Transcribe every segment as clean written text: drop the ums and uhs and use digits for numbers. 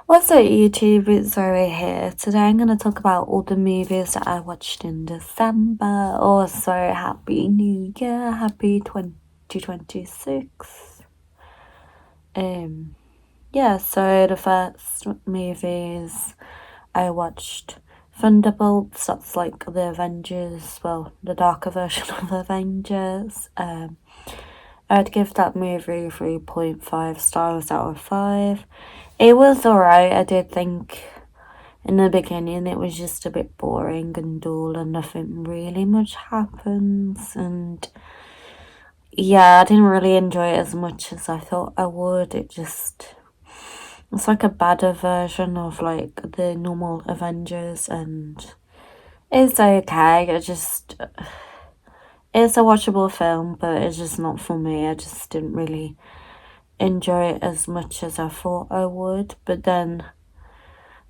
What's up, YouTube? It's Zoe here. Today I'm going to talk about all the movies that I watched in December. Also, Happy New Year, Happy 2026. So the first movies I watched Thunderbolts, that's like the Avengers, well, the darker version of Avengers. I'd give that movie 3.5 stars out of 5. It was alright. I did think in the beginning it was just a bit boring and dull and nothing really much happens. And yeah, I didn't really enjoy it as much as I thought I would. It's like a badder version of like the normal Avengers, and it's okay. It's a watchable film, but it's just not for me. I just didn't really enjoy it as much as I thought I would. But then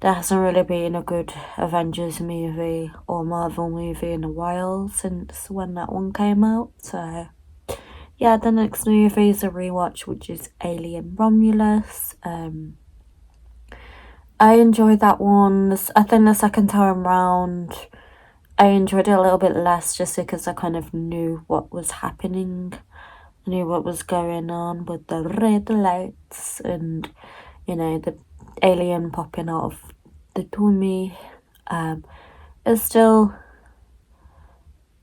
there hasn't really been a good Avengers movie or Marvel movie in a while since when that one came out. So yeah, the next movie is a rewatch, which is Alien Romulus. I enjoyed that one. I think the second time round I enjoyed it a little bit less just because I kind of knew what was happening. I knew what was going on with the red lights and, the alien popping out of the tummy. I still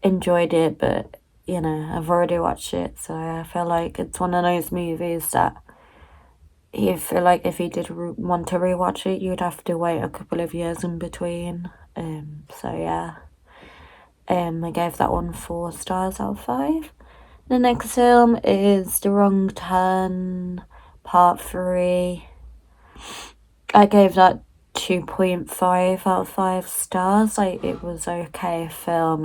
enjoyed it, but, I've already watched it, so I feel like it's one of those movies that you feel like if you did want to rewatch it, you'd have to wait a couple of years in between. So yeah. I gave that one 4 stars out of 5. The next film is The Wrong Turn, Part 3. I gave that 2.5 out of 5 stars. Like, it was okay film.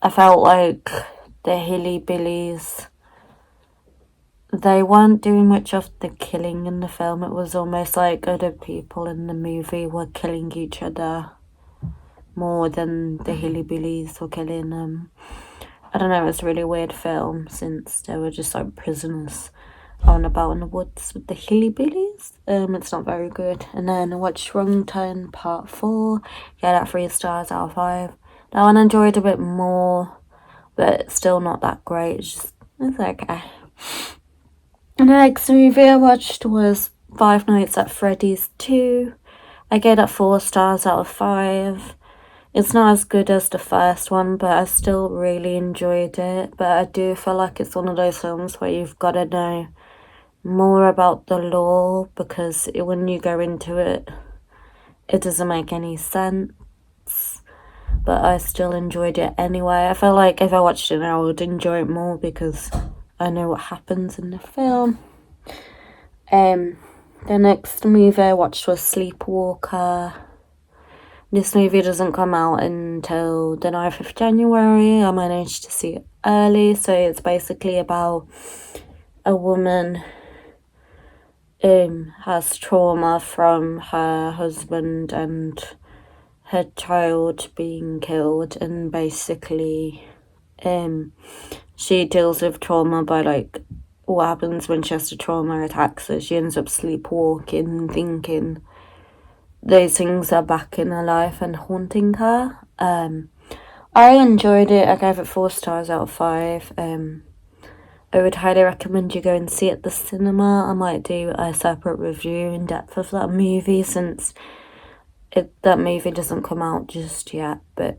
I felt like the Hillbillies, they weren't doing much of the killing in the film. It was almost like other people in the movie were killing each other more than the Hillbillies were killing them. I don't know, it was a really weird film since they were just like prisoners on about in the woods with the Hillbillies. It's not very good. And then I watched Wrong Turn Part 4. Yeah, that 3 stars out of 5. That one I enjoyed a bit more, but still not that great. It's okay. And the next movie I watched was Five Nights at Freddy's 2. I gave that 4 stars out of 5. It's not as good as the first one, but I still really enjoyed it. But I do feel like it's one of those films where you've got to know more about the lore, because when you go into it, it doesn't make any sense. But I still enjoyed it anyway. I feel like if I watched it now, I would enjoy it more because I know what happens in the film. The next movie I watched was Sleepwalker. This movie doesn't come out until the 9th of January. I managed to see it early, so it's basically about a woman has trauma from her husband and her child being killed, and basically she deals with trauma by like what happens when she has the trauma attacks her. She ends up sleepwalking, thinking those things are back in her life and haunting her. I enjoyed it. I gave it 4 stars out of 5. I would highly recommend you go and see it at the cinema. I might do a separate review in depth of that movie since that movie doesn't come out just yet, but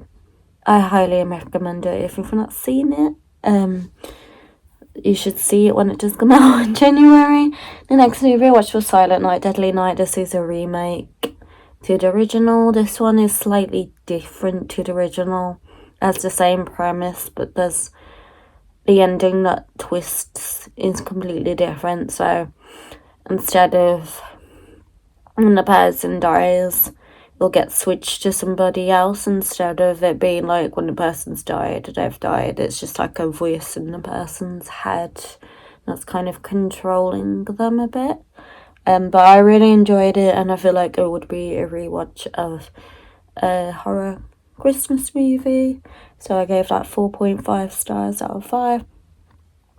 I highly recommend it if you've not seen it. You should see it when it does come out in January. The next movie I watched was Silent Night, Deadly Night. This is a remake to the original. This one is slightly different to the original. It has the same premise, but there's the ending that twists is completely different. So instead of when the person dies, it'll get switched to somebody else instead of it being like when the person's died, they've died. It's just like a voice in the person's head that's kind of controlling them a bit. But I really enjoyed it, and I feel like it would be a rewatch of a horror Christmas movie. So I gave that 4.5 stars out of 5.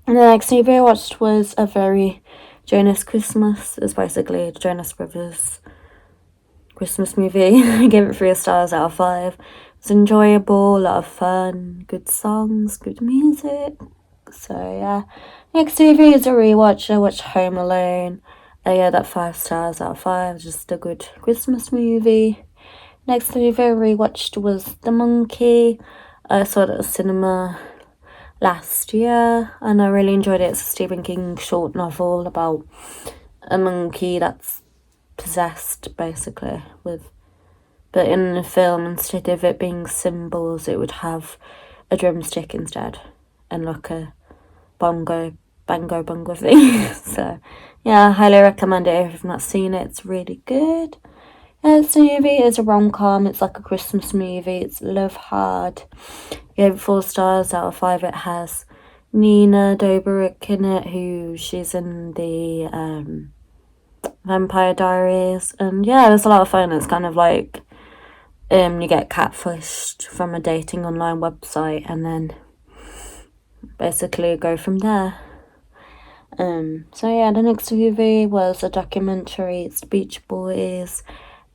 And the next movie I watched was a very Jonas Christmas is basically the Jonas Brothers Christmas movie. I gave it 3 stars out of 5. It's enjoyable, a lot of fun, good songs, good music. So yeah. Next movie is a rewatch. I watched Home Alone. I gave that 5 stars out of 5. Just a good Christmas movie. Next movie I rewatched was The Monkey. I saw it at the cinema last year and I really enjoyed it. It's a Stephen King short novel about a monkey that's possessed, basically, but in the film, instead of it being symbols, it would have a drumstick instead and like a bango thing. So yeah, I highly recommend it if you've not seen it. It's really good. This movie is a rom-com. It's like a Christmas movie. It's love hard. Gave it 4 stars out of 5. It has Nina Dobrev in it, who she's in the Vampire Diaries, and yeah, it's a lot of fun. It's kind of like you get catfished from a dating online website and then basically go from there. So yeah, the next movie was a documentary. It's Beach Boys.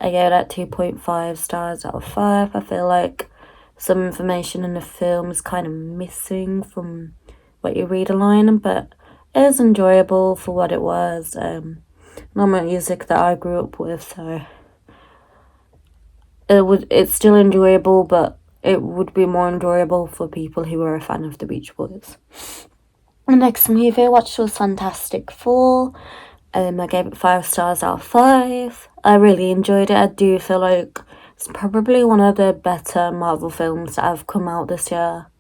I gave that 2.5 stars out of 5. I feel like some information in the film is kind of missing from what you read online, but it is enjoyable for what it was. Not music that I grew up with, so it's still enjoyable, but it would be more enjoyable for people who were a fan of the Beach Boys. The next movie I watched was Fantastic Four. I gave it 5 stars out of 5. I really enjoyed it. I do feel like it's probably one of the better Marvel films that have come out this year.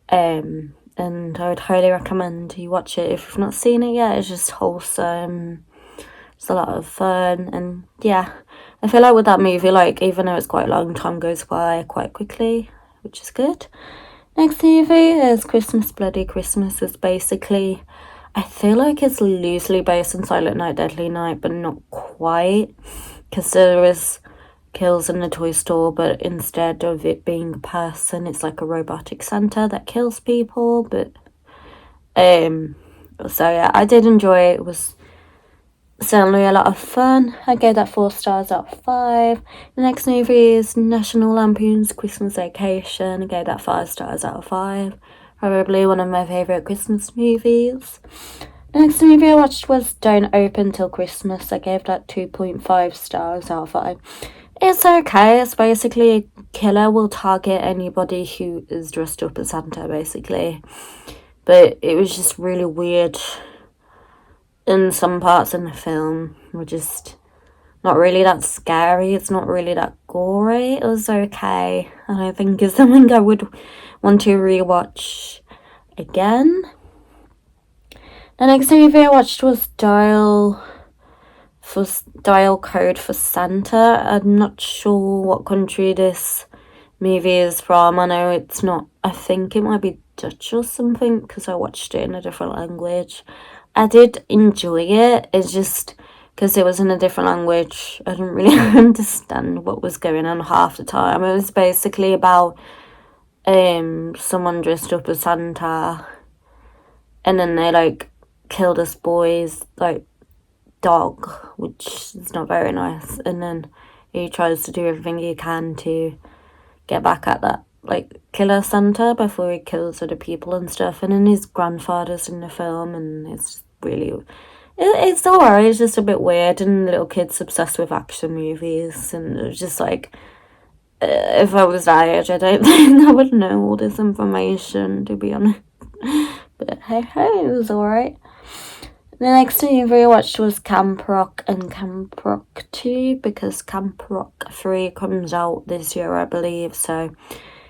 And I would highly recommend you watch it if you've not seen it yet. It's just wholesome. It's a lot of fun, and yeah, I feel like with that movie, like, even though it's quite long, time goes by quite quickly, which is good. Next movie is Christmas Bloody Christmas. It's basically, I feel like it's loosely based on Silent Night, Deadly Night, but not quite, because there is kills in the toy store, but instead of it being a person, it's like a robotic Santa that kills people, but, so yeah, I did enjoy it. It was certainly a lot of fun. I gave that 4 stars out of 5. The next movie is National Lampoon's Christmas Vacation. I gave that 5 stars out of 5. Probably one of my favourite Christmas movies. The next movie I watched was Don't Open Till Christmas. I gave that 2.5 stars out of 5. It's okay. It's basically a killer will target anybody who is dressed up as Santa, basically. But it was just really weird. And some parts in the film were just not really that scary. It's not really that gory. It was okay. And I think it's something I would want to rewatch again. The next movie I watched was Dial Code for Santa. I'm not sure what country this movie is from. I know it's not, I think it might be Dutch or something, because I watched it in a different language. I did enjoy it. It's just because it was in a different language, I didn't really understand what was going on half the time. It was basically about someone dressed up as Santa, and then they like kill this boy's like dog, which is not very nice, and then he tries to do everything he can to get back at that like killer Santa before he kills other people and stuff. And then his grandfather's in the film, and it's really, it's alright. It's just a bit weird, and little kids obsessed with action movies, and it was just like, if I was that age, I don't think I would know all this information, to be honest. But hey, it was alright. The next movie I watched was Camp Rock and Camp Rock 2, because Camp Rock 3 comes out this year, I believe. So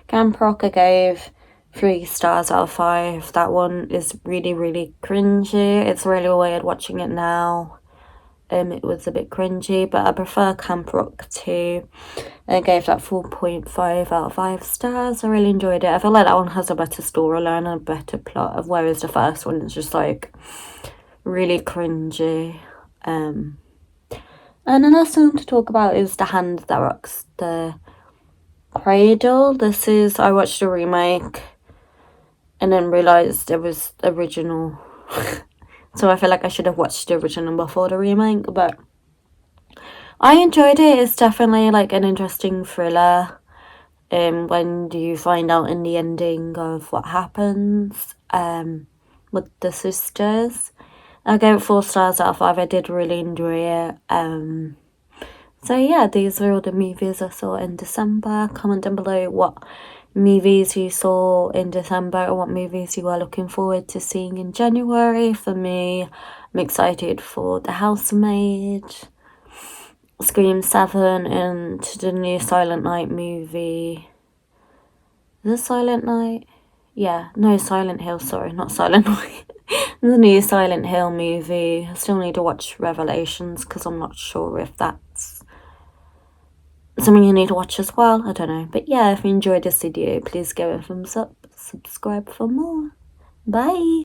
Camp Rock I gave 3 stars out of 5. That one is really, really cringy. It's really weird watching it now. It was a bit cringy, but I prefer Camp Rock 2. I gave that 4.5 out of 5 stars. I really enjoyed it. I feel like that one has a better storyline and a better plot, whereas the first one is just like really cringy. And another song to talk about is The Hand That Rocks the Cradle. I watched a remake and then realised it was original. So I feel like I should have watched the original before the remake, but I enjoyed it. It's definitely like an interesting thriller. When do you find out in the ending of what happens with the sisters? I gave it 4 stars out of 5. I did really enjoy it. So yeah, these are all the movies I saw in December. Comment down below what movies you saw in December or what movies you are looking forward to seeing in January. For me, I'm excited for The Housemaid, Scream 7, and the new Silent Night movie. Is it Silent Night? Yeah, no, Silent Hill, sorry, not Silent Night. The new Silent Hill movie. I still need to watch Revelations because I'm not sure if that's something you need to watch as well. I don't know. But yeah, if you enjoyed this video, please give it a thumbs up, subscribe for more. Bye!